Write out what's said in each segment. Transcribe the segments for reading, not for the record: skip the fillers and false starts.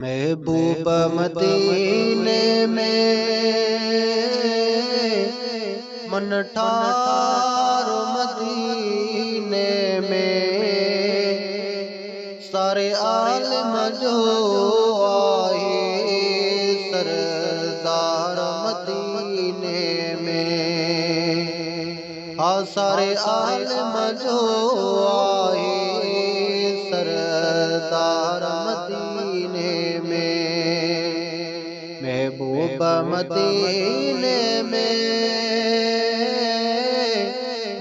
महबूब मदीने में मन ठार मदीने में सारे आलम जो आए सरदार मदीने में सारे आलम जो आए सरदार मदीने में महबूब मदीने में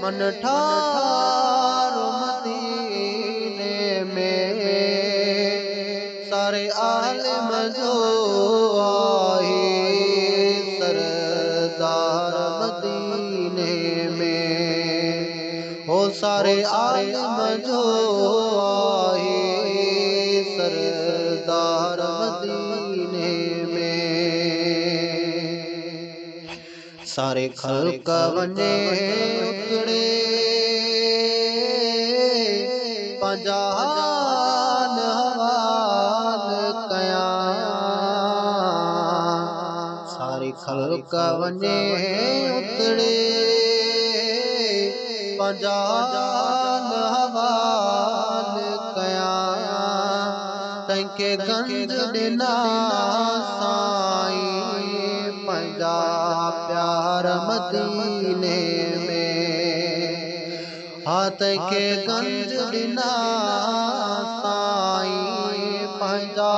मन ठार मदीने में सारे आलम जो आए सरदार मदीने में हो सारे आलम जो आए सरदार मदीने में सारे खल्क वने उतरे पंजान हवाल कया सारे खल्क वने उतरे पंजान हवाल कया तंके गंज दिना साईं पंजा प्यार मदीने में हाथ के गंज दिना साईं पंजा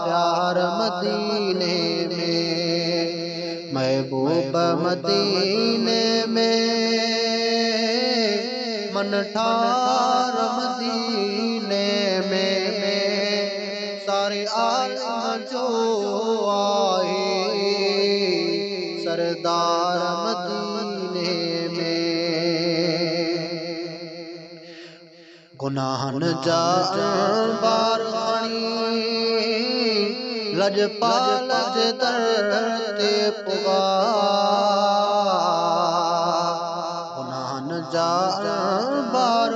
प्यार मदीने में महबूब मदीने में मन ठार मदीने में सारे आलम जो आए सरदार मदीने में गुनाहन जा बार लजपाल दरते पुगा गुनाहन जा बार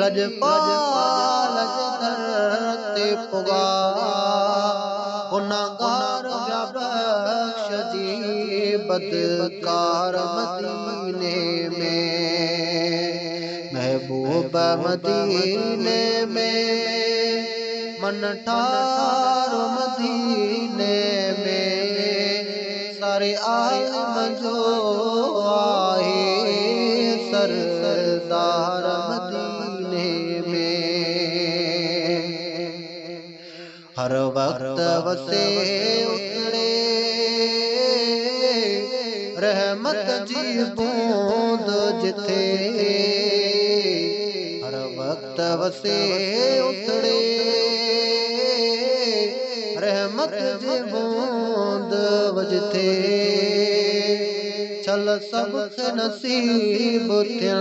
लजपाल दरते पुगा गुनाहगार बख्श दी बदकार मदीने में महबूब मदीने में मन ठार मदीने में सारे आलम जो आए सरदार मदीने में हर वक्त वसे उतरे रहमत जी बूंद जिथे हर वक्त वसे उतरे रहमत जी बूंद वजथे चल सबके नसीब थिया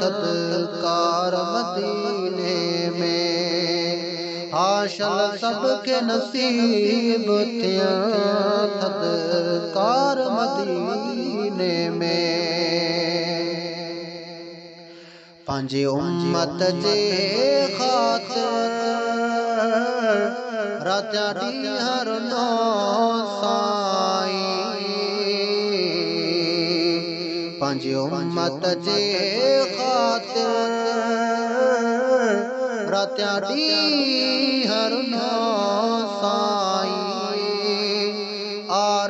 तत्कार मदीने में आशल सबके नसीब थिया तत्कार मदीने में पांजे उम्मत जे खातिर रात्या हर नो साईं पांजे उम्मत जे खातिर रात्या हर नो साईं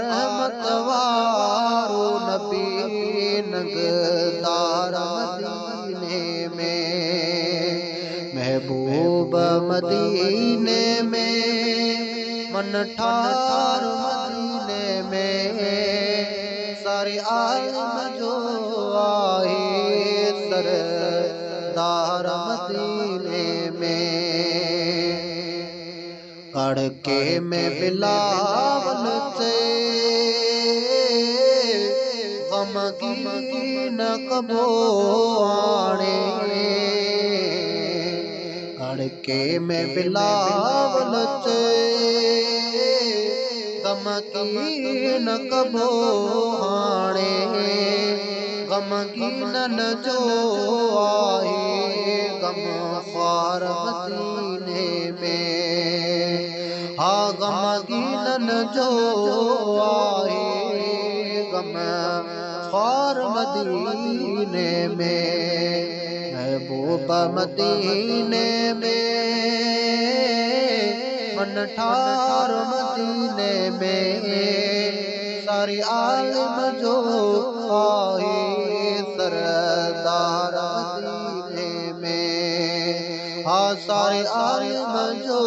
रहमत वारो नबी नगदार मदीने में महबूब मदीने में मन ठार मदीने में सारे आलम जो आए सरदार मदीने में कड़के में बिलावल से गमगीन कबो आने कड़के में बिलावल से गमगीन कबो आने गमगीन जो आए गम ख्वार मदीने में। हाँ गमगीनन जो आए गम ख्वार मदीने में। महबूब मदीने में मन ठार मदीने में। सारी आलिम जो आए सरदार मदीने में। हाँ सारे आलिम जो